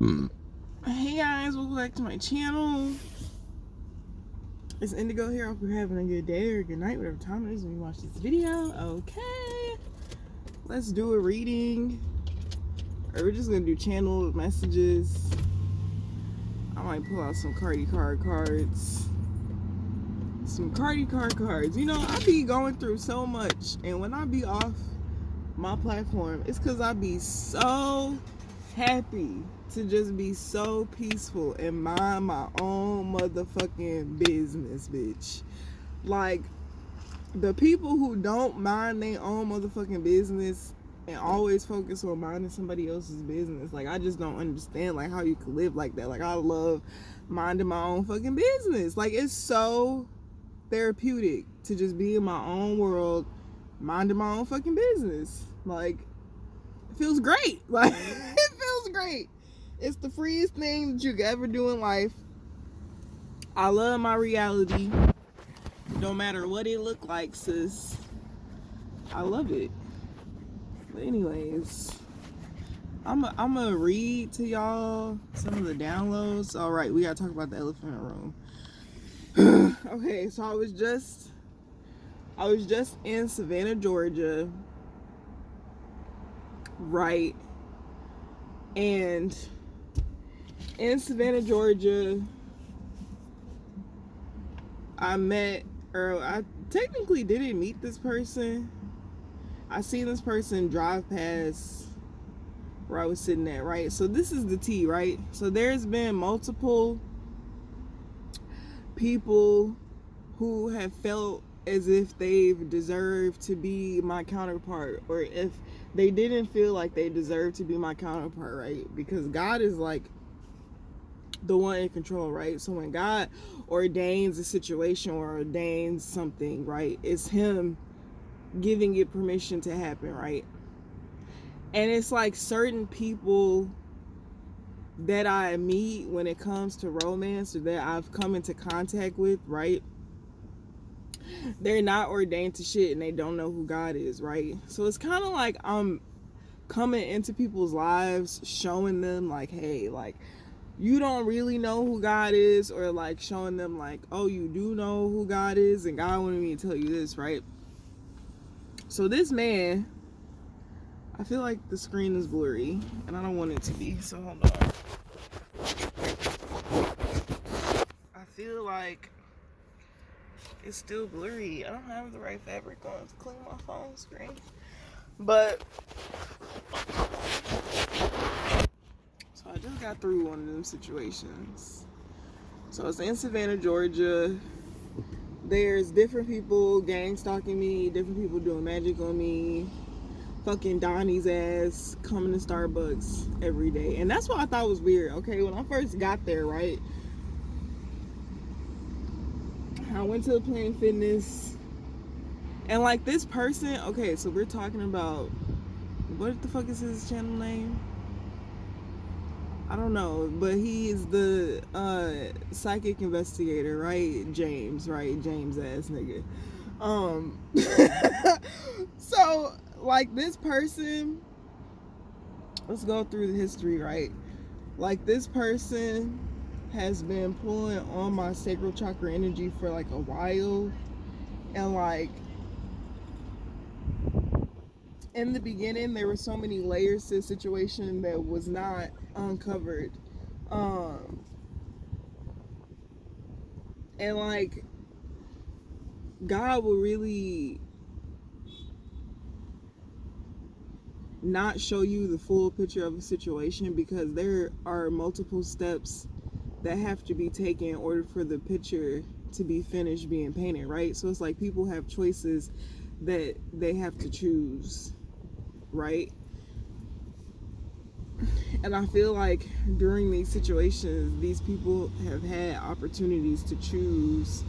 Hey guys, welcome back to my channel. It's Indigo here. I hope you're having a good day or a good night, whatever time it is when you watch this video. Okay, let's do a reading. Or we're just gonna do channel messages. I might pull out some Cardi card cards. Some Cardi card cards. You know, I be going through so much, and when I be off my platform, it's because I be so happy to just be so peaceful and mind my own motherfucking business, bitch. Like, the people who don't mind their own motherfucking business and always focus on minding somebody else's business, like, I just don't understand, like, how you could live like that. Like, I love minding my own fucking business. Like, it's so therapeutic to just be in my own world, minding my own fucking business. Like, it feels great. Like, it feels great. It's the freest thing that you could ever do in life. I love my reality. No matter what it look like, sis. I love it. But anyways, I'm gonna read to y'all some of the downloads. All right, we gotta talk about the elephant in the room. Okay, so I was just in Savannah, Georgia, right? And in Savannah, Georgia, I technically didn't meet this person. I seen this person drive past where I was sitting at, right? So this is the tea, right? So there's been multiple people who have felt as if they've deserved to be my counterpart, or if they didn't feel like they deserved to be my counterpart, right? Because God is like the one in control, right? So when God ordains a situation or ordains something, right, it's him giving it permission to happen, right? And it's like certain people that I meet when it comes to romance, or that I've come into contact with, right, they're not ordained to shit and they don't know who God is, right? So it's kind of like I'm coming into people's lives showing them like, hey, like, you don't really know who God is, or like showing them like, oh, you do know who God is, and God wanted me to tell you this, right? So this man, I feel like the screen is blurry and I don't want it to be, so hold on. I feel like it's still blurry. I don't have the right fabric on to clean my phone screen. But so I just got through one of them situations. So it's in Savannah, Georgia. There's different people gang stalking me, different people doing magic on me, fucking Donnie's ass, coming to Starbucks every day. And that's what I thought was weird. Okay, when I first got there, right, I went to the Planet Fitness, and like this person, okay, so we're talking about, what the fuck is his channel name? I don't know, but he is the psychic investigator, right? James, right? James ass nigga. So like this person, let's go through the history, right? Like this person has been pulling on my sacral chakra energy for like a while, and like in the beginning there were so many layers to the situation that was not uncovered, and like God will really not show you the full picture of a situation, because there are multiple steps that have to be taken in order for the picture to be finished being painted, right? So it's like people have choices that they have to choose, right? And I feel like during these situations, these people have had opportunities to choose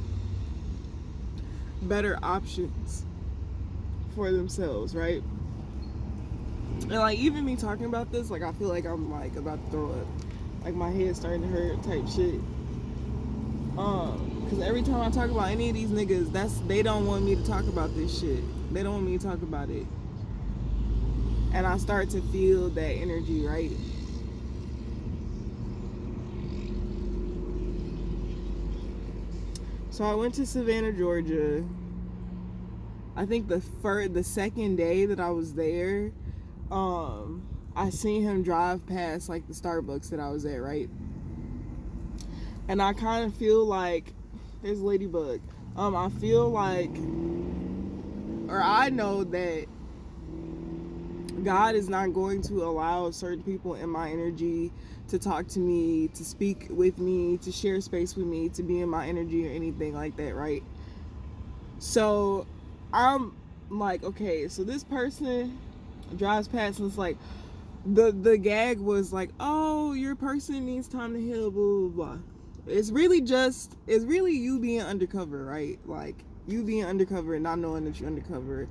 better options for themselves, right? And like even me talking about this, like I feel like I'm like about to throw up, like my head's starting to hurt type shit. Because every time I talk about any of these niggas, they don't want me to talk about this shit. They don't want me to talk about it. And I start to feel that energy, right? So I went to Savannah, Georgia. I think the second day that I was there, I seen him drive past like the Starbucks that I was at, right? And I kind of feel like there's Ladybug. I feel like, or I know that God is not going to allow certain people in my energy to talk to me, to speak with me, to share space with me, to be in my energy or anything like that, right? So I'm like, okay, so this person drives past and it's like, the gag was like, oh, your person needs time to heal, blah, blah, blah. It's really you being undercover, right? Like, you being undercover and not knowing that you're undercover.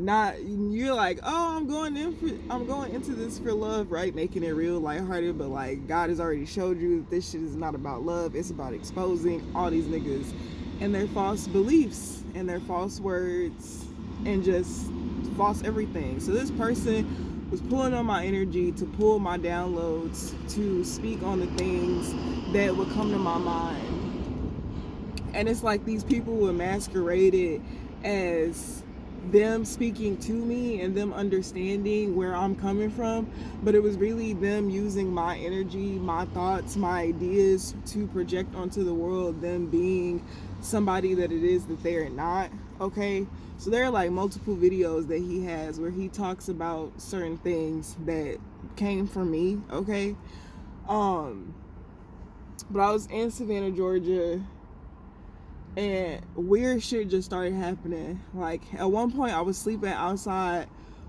You're like, oh, I'm going into this for love, right? Making it real lighthearted, but like, God has already showed you that this shit is not about love. It's about exposing all these niggas and their false beliefs and their false words and just false everything. So this person was pulling on my energy to pull my downloads, to speak on the things that would come to my mind. And it's like these people were masqueraded as them speaking to me and them understanding where I'm coming from, but it was really them using my energy, my thoughts, my ideas to project onto the world, them being somebody that it is that they're not. Okay, so there are like multiple videos that he has where he talks about certain things that came from me. Okay, but I was in Savannah, Georgia, and weird shit just started happening. Like, at one point I was sleeping outside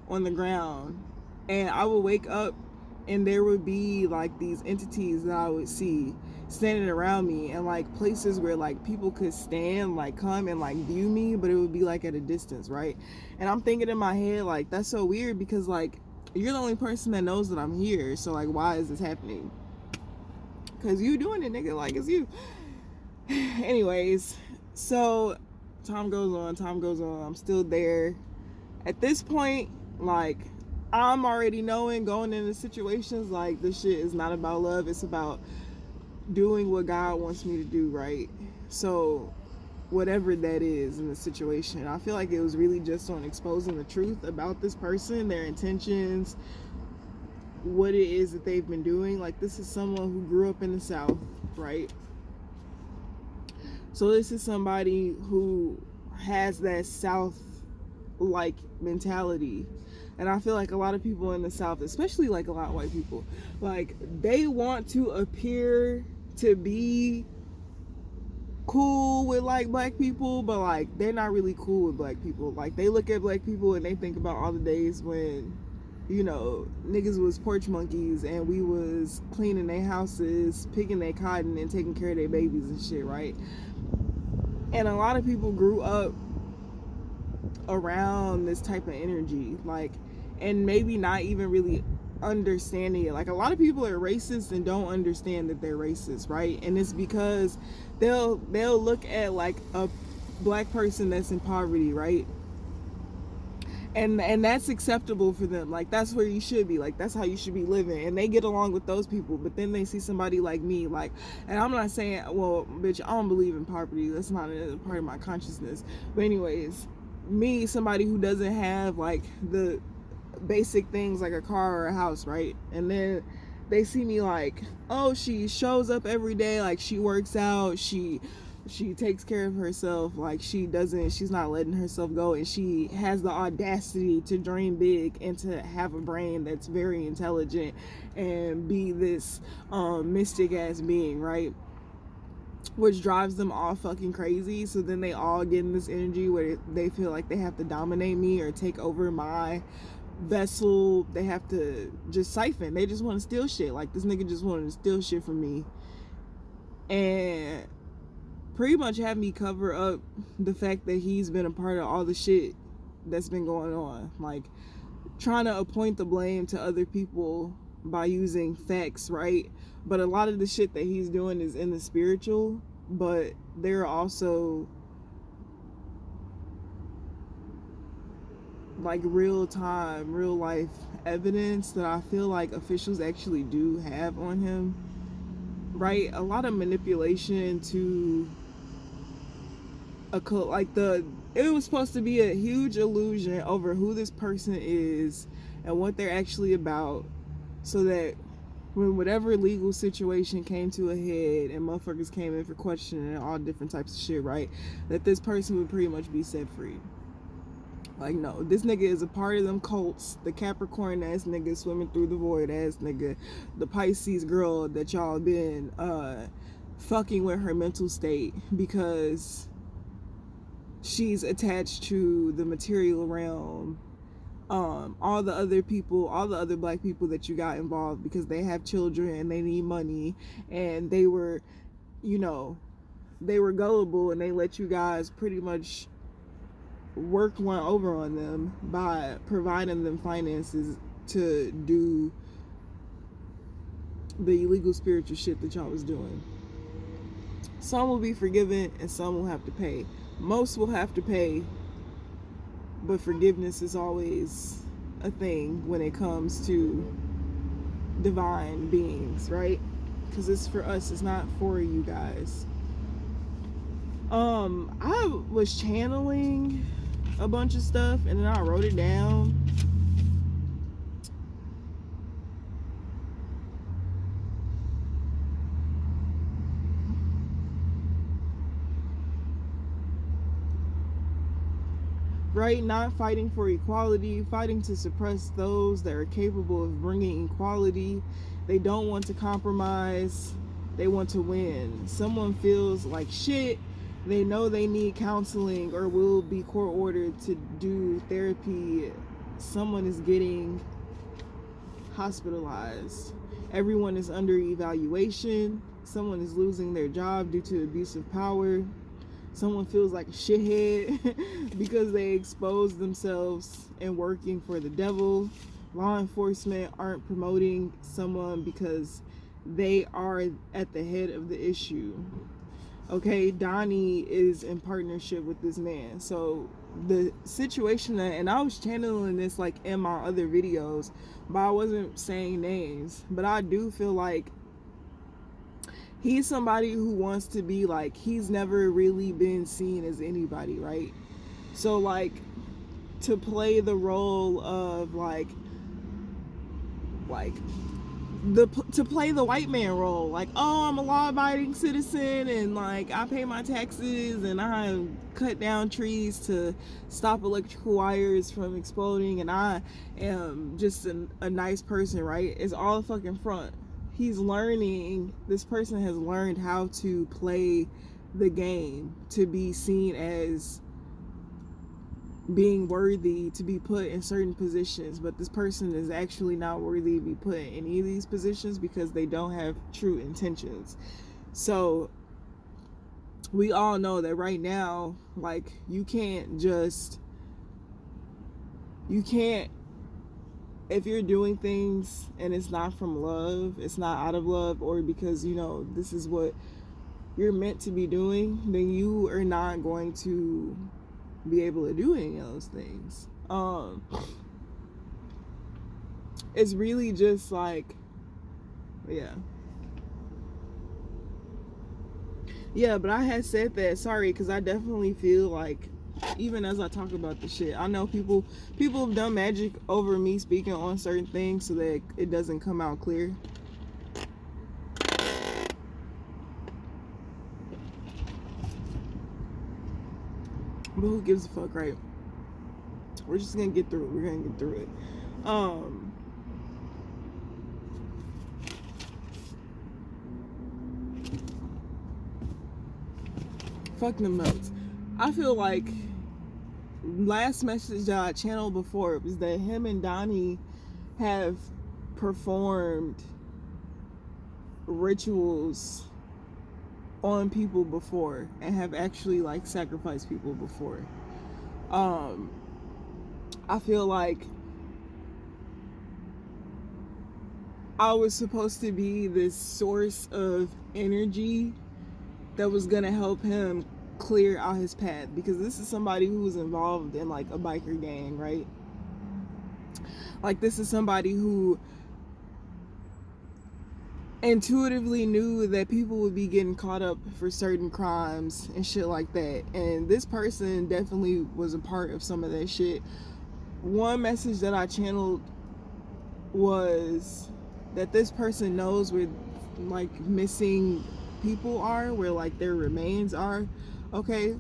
on the ground, and I would wake up and there would be like these entities that I would see standing around me, and like places where like people could stand, like come and like view me, but it would be like at a distance, right? And I'm thinking in my head, like, that's so weird, because like, you're the only person that knows that I'm here, so like, why is this happening? Because you doing it, nigga, like, it's you. Anyways, so time goes on, I'm still there. At this point, like, I'm already knowing, going into situations, like, this shit is not about love, it's about doing what God wants me to do, right? So whatever that is in the situation, I feel like it was really just on exposing the truth about this person, their intentions, what it is that they've been doing. Like, this is someone who grew up in the South, right? So this is somebody who has that South like mentality, and I feel like a lot of people in the South, especially like a lot of white people, like, they want to appear to be cool with like black people, but like, they're not really cool with black people. Like, they look at black people and they think about all the days when, you know, niggas was porch monkeys and we was cleaning their houses, picking their cotton, and taking care of their babies and shit, right? And a lot of people grew up around this type of energy, like, and maybe not even really understanding it. Like, a lot of people are racist and don't understand that they're racist, right? And it's because they'll look at like a black person that's in poverty, right? And that's acceptable for them. Like, that's where you should be. Like, that's how you should be living. And they get along with those people. But then they see somebody like me, like, and I'm not saying, well, bitch, I don't believe in poverty. That's not a part of my consciousness. But anyways, me, somebody who doesn't have like the basic things like a car or a house, right? And then they see me like, oh, she shows up every day, like, she works out, she takes care of herself, like, she's not letting herself go, and she has the audacity to dream big and to have a brain that's very intelligent and be this mystic ass being, right? Which drives them all fucking crazy. So then they all get in this energy where they feel like they have to dominate me or take over my vessel. They have to just siphon. They just want to steal shit. Like, this nigga just wanted to steal shit from me and pretty much have me cover up the fact that he's been a part of all the shit that's been going on. Like, trying to appoint the blame to other people by using facts, right? But a lot of the shit that he's doing is in the spiritual, but there are also like real time, real life evidence that I feel like officials actually do have on him, right? A lot of manipulation to it was supposed to be a huge illusion over who this person is and what they're actually about, so that when whatever legal situation came to a head and motherfuckers came in for questioning and all different types of shit, right, that this person would pretty much be set free. Like, no, this nigga is a part of them cults, the Capricorn ass nigga swimming through the void ass nigga, the Pisces girl that y'all been fucking with her mental state because she's attached to the material realm. All the other people, all the other black people that you got involved because they have children and they need money, and they were, you know, they were gullible and they let you guys pretty much work one over on them by providing them finances to do the illegal spiritual shit that y'all was doing. Some will be forgiven and some will have to pay. Most will have to pay, but forgiveness is always a thing when it comes to divine beings, right? Because it's for us, it's not for you guys. I was channeling a bunch of stuff and then I wrote it down. Right? Not fighting for equality, fighting to suppress those that are capable of bringing equality. They don't want to compromise. They want to win. Someone feels like shit. They know they need counseling or will be court ordered to do therapy. Someone is getting hospitalized. Everyone is under evaluation. Someone is losing their job due to abuse of power. Someone feels like a shithead because they exposed themselves and working for the devil. Law enforcement aren't promoting someone because they are at the head of the issue. Okay, Donnie is in partnership with this man. So the situation and I was channeling this like in my other videos, but I wasn't saying names. But I do feel like he's somebody who wants to be like, he's never really been seen as anybody, right? So like to play the role of to play the white man role, like, oh, I'm a law-abiding citizen and like I pay my taxes and I cut down trees to stop electrical wires from exploding and I am just a nice person, right? It's all a fucking front. This person has learned how to play the game to be seen as being worthy to be put in certain positions, but this person is actually not worthy to be put in any of these positions because they don't have true intentions. So we all know that right now, like, you can't, if you're doing things and it's not from love, it's not out of love, or because, you know, this is what you're meant to be doing, then you are not going to be able to do any of those things. It's really just like, yeah, but I had said that, sorry, because I definitely feel like, even as I talk about the shit, I know people have done magic over me speaking on certain things so that it doesn't come out clear. But who gives a fuck, right? We're just gonna get through it. We're gonna get through it. Fuck them notes. I feel like last message that I channeled before was that him and Donnie have performed rituals on people before and have actually like sacrificed people before. I feel like I was supposed to be this source of energy that was gonna help him clear out his path, because this is somebody who was involved in like a biker gang, right? Like, this is somebody who intuitively knew that people would be getting caught up for certain crimes and shit like that. And this person definitely was a part of some of that shit. One message that I channeled was that this person knows where like missing people are, where like their remains are, okay?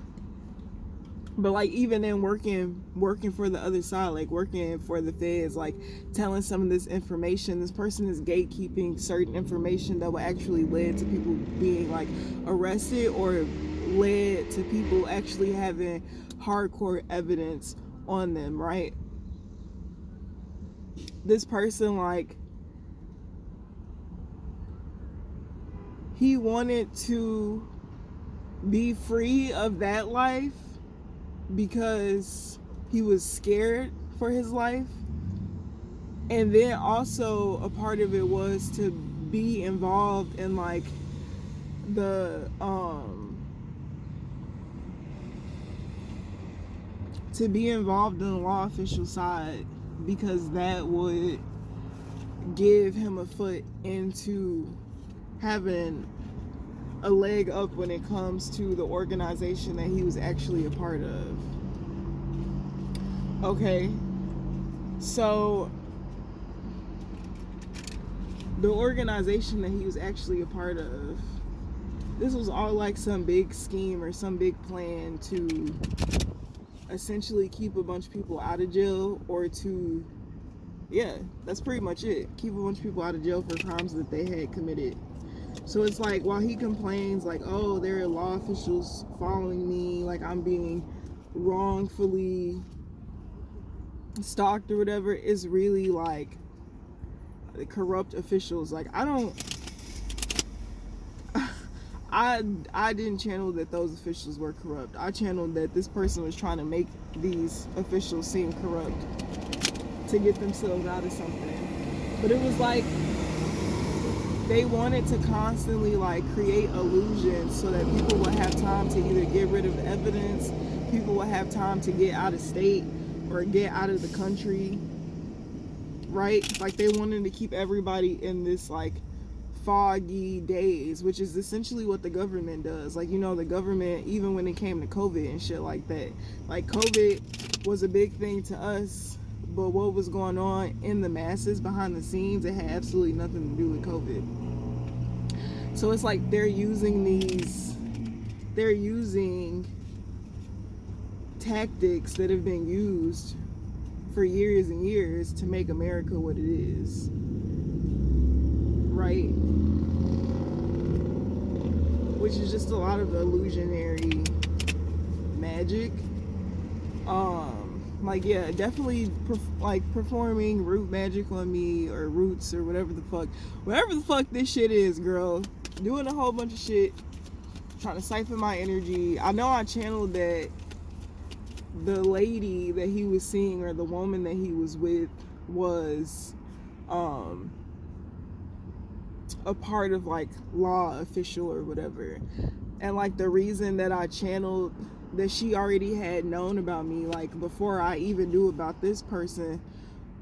But like even then working for the other side, like working for the feds, like telling some of this information, this person is gatekeeping certain information that will actually lead to people being like arrested, or led to people actually having hardcore evidence on them, right? This person, like, he wanted to be free of that life because he was scared for his life. And then also a part of it was to be involved in like the to be involved in the law official side, because that would give him a foot into having a leg up when it comes to the organization that he was actually a part of. Okay, so the organization that he was actually a part of, this was all like some big scheme or some big plan to essentially keep a bunch of people out of jail, or to, yeah, that's pretty much it. Keep a bunch of people out of jail for crimes that they had committed. So it's like, while he complains like, oh, there are law officials following me, like I'm being wrongfully stalked or whatever, it's really like the corrupt officials. Like I didn't channel that those officials were corrupt. I channeled that this person was trying to make these officials seem corrupt to get themselves out of something. But it was like they wanted to constantly like create illusions so that people would have time to either get rid of evidence, people would have time to get out of state or get out of the country, right? Like they wanted to keep everybody in this like foggy days, which is essentially what the government does. Like, you know, the government, even when it came to COVID and shit like that, like COVID was a big thing to us, but what was going on in the masses behind the scenes, it had absolutely nothing to do with COVID. So it's like they're using tactics that have been used for years and years to make America what it is, right? Which is just a lot of illusionary magic. Like, yeah, definitely like performing root magic on me, or roots, or whatever the fuck this shit is, girl. Doing a whole bunch of shit, trying to siphon my energy. I know I channeled that the lady that he was seeing, or the woman that he was with, was a part of like law official or whatever. And like the reason that I channeled that she already had known about me, like before I even knew about this person,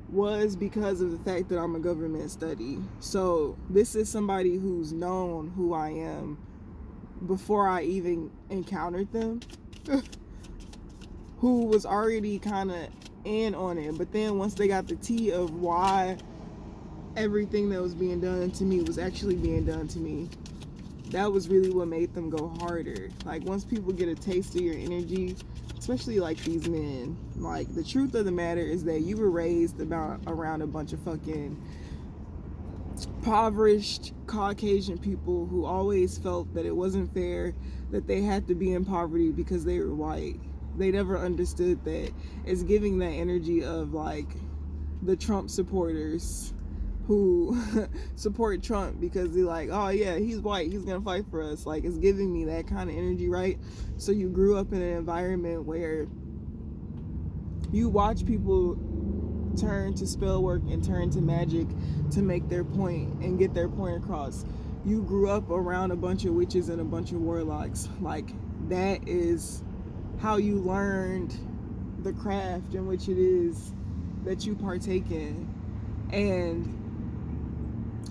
was because of the fact that I'm a government study. So this is somebody who's known who I am before I even encountered them. Who was already kind of in on it. But then once they got the tea of why everything that was being done to me was actually being done to me, that was really what made them go harder. Like, once people get a taste of your energy, especially like these men, like the truth of the matter is that you were raised around a bunch of fucking impoverished Caucasian people who always felt that it wasn't fair that they had to be in poverty because they were white. They never understood that. It's giving that energy of like the Trump supporters who support Trump because they're like, oh yeah, he's white, he's gonna fight for us. Like, it's giving me that kind of energy, right? So you grew up in an environment where you watch people turn to spell work and turn to magic to make their point and get their point across. You grew up around a bunch of witches and a bunch of warlocks. Like, that is how you learned the craft in which it is that you partake in. And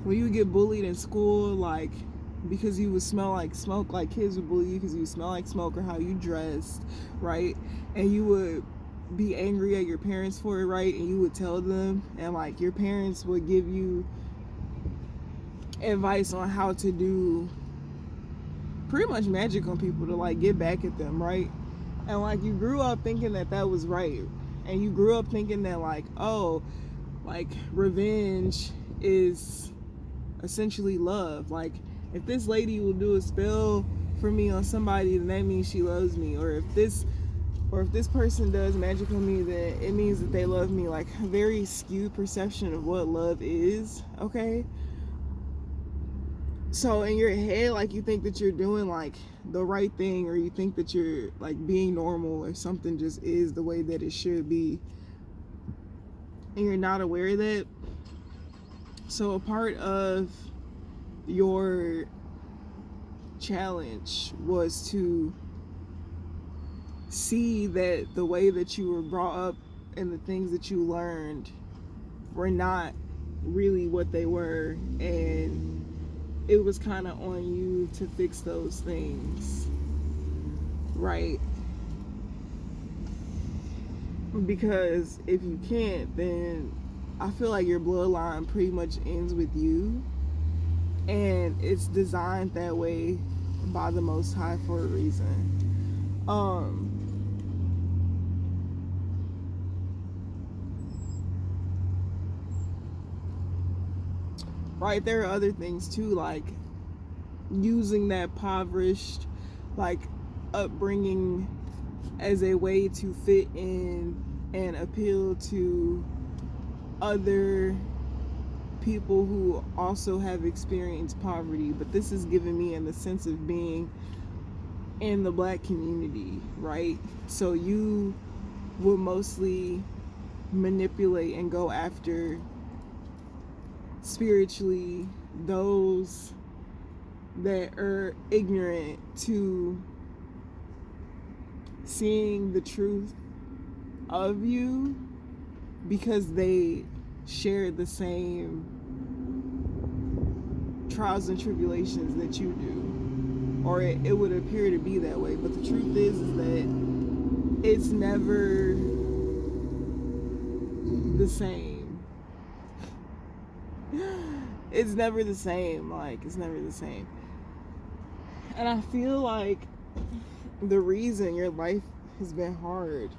when you would get bullied in school, like, because you would smell like smoke, like kids would bully you because you smell like smoke or how you dressed, right? And you would be angry at your parents for it, right? And you would tell them, and like your parents would give you advice on how to do pretty much magic on people to like get back at them, right? And like you grew up thinking that that was right, and you grew up thinking that like, oh, like revenge is essentially love. Like if this lady will do a spell for me on somebody, then that means she loves me. Or if this person does magic on me, then it means that they love me. Like a very skewed perception of what love is, okay? So in your head, like you think that you're doing like the right thing, or you think that you're like being normal, or something just is the way that it should be, and you're not aware of that. So a part of your challenge was to see that the way that you were brought up and the things that you learned were not really what they were, and it was kind of on you to fix those things, right? Because if you can't, then I feel like your bloodline pretty much ends with you, and it's designed that way by the Most High for a reason. Right, there are other things too, like using that impoverished like upbringing as a way to fit in and appeal to other people who also have experienced poverty. But this is giving me in the sense of being in the Black community, right? So you will mostly manipulate and go after spiritually those that are ignorant to seeing the truth of you, because they share the same trials and tribulations that you do, or it would appear to be that way. But the truth is that it's never the same. It's never the same. Like, it's never the same. And I feel like the reason your life has been hard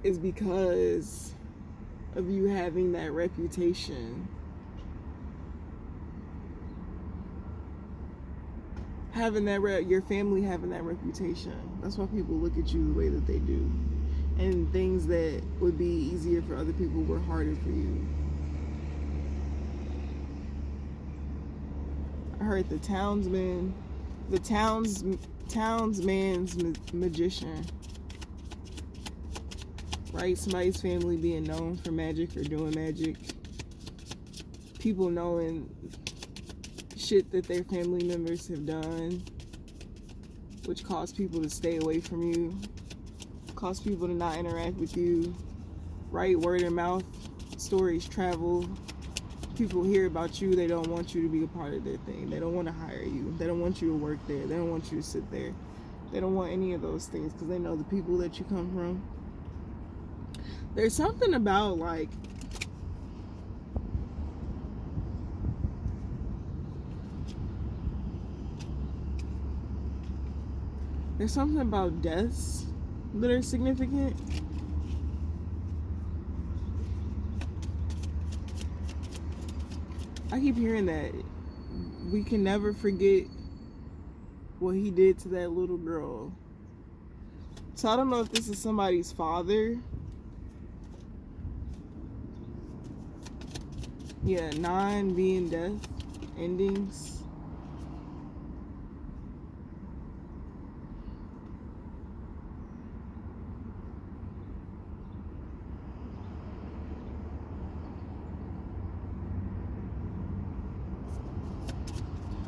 is because of you having that reputation. Having that, your family having that reputation. That's why people look at you the way that they do. And things that would be easier for other people were harder for you. I heard the townsman's magician, right? Somebody's family being known for magic or doing magic. People knowing shit that their family members have done, which cause people to stay away from you, cause people to not interact with you, right? Word of mouth, stories travel. People hear about you, they don't want you to be a part of their thing. They don't want to hire you. They don't want you to work there. They don't want you to sit there. They don't want any of those things because they know the people that you come from. There's something about like there's something about deaths that are significant. I keep hearing that we can never forget what he did to that little girl. So I don't know if this is somebody's father. Yeah, 9 being death endings.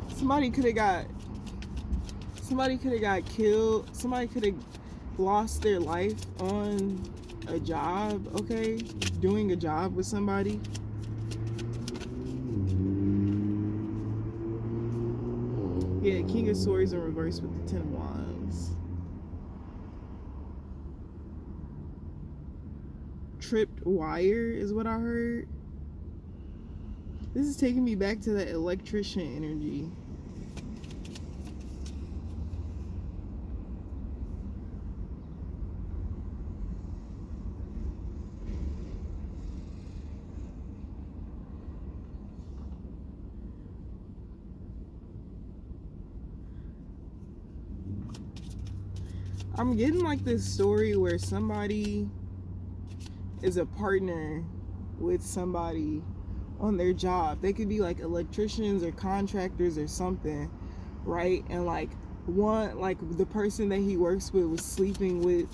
Somebody could have got killed. Somebody could have lost their life on a job, okay? Doing a job with somebody. Yeah, King of Swords in reverse with the Ten of Wands. Tripped wire is what I heard. This is taking me back to that electrician energy. I'm getting like this story where somebody is a partner with somebody on their job. They could be like electricians or contractors or something, right? And like the person that he works with was sleeping with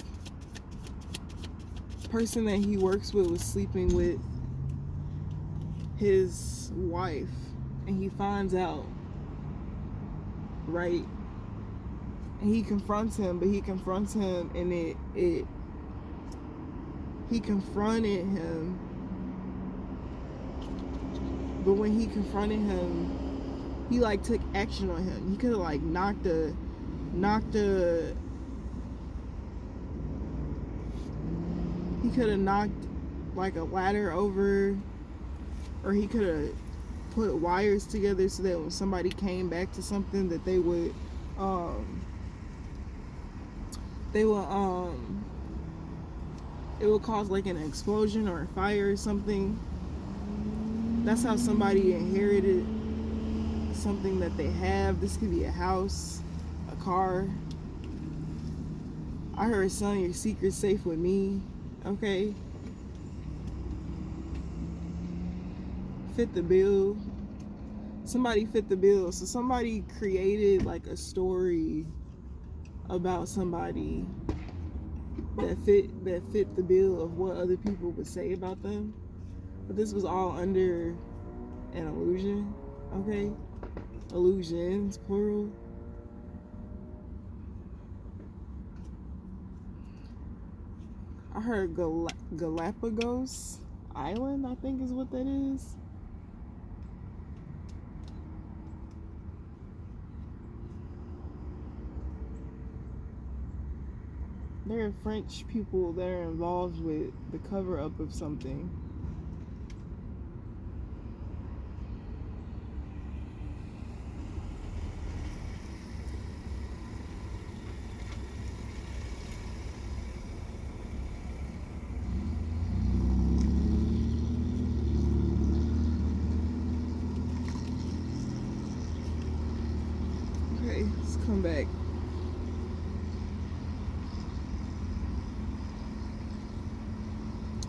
his wife, and he finds out, right? And he confronts him, and he confronted him, but when he confronted him, he like took action on him. He could have like knocked like a ladder over, or he could have put wires together so that when somebody came back to something that it would cause like an explosion or a fire or something. That's how somebody inherited something that they have. This could be a house, a car. I heard, son, your secret's safe with me. Okay. Fit the bill. Somebody fit the bill. So somebody created like a story about somebody that fit the bill of what other people would say about them. But this was all under an illusion. Okay? Illusions, plural. I heard Galapagos Island, I think is what that is. There are French people that are involved with the cover-up of something. Okay, let's come back.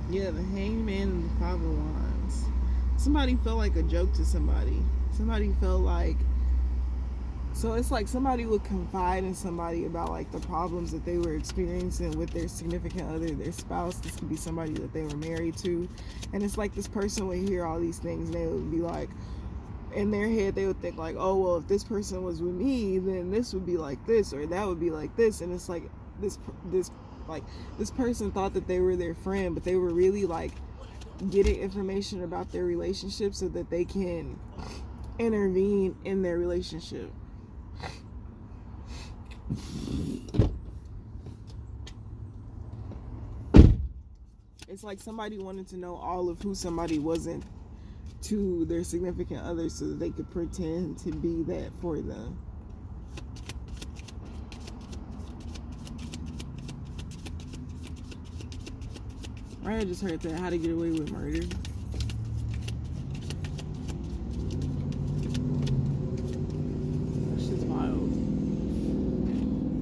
Yeah, the Hangman and the Five of Wands. Somebody felt like a joke to somebody. Somebody felt like... So it's like somebody would confide in somebody about like the problems that they were experiencing with their significant other, their spouse. This could be somebody that they were married to. And it's like this person would hear all these things and they would be like, in their head they would think like, oh, well, if this person was with me, then this would be like this, or that would be like this. And it's like this person thought that they were their friend, but they were really like getting information about their relationship so that they can intervene in their relationship. It's like somebody wanted to know all of who somebody wasn't to their significant other so that they could pretend to be that for them. Right, I just heard that. How to Get Away with Murder.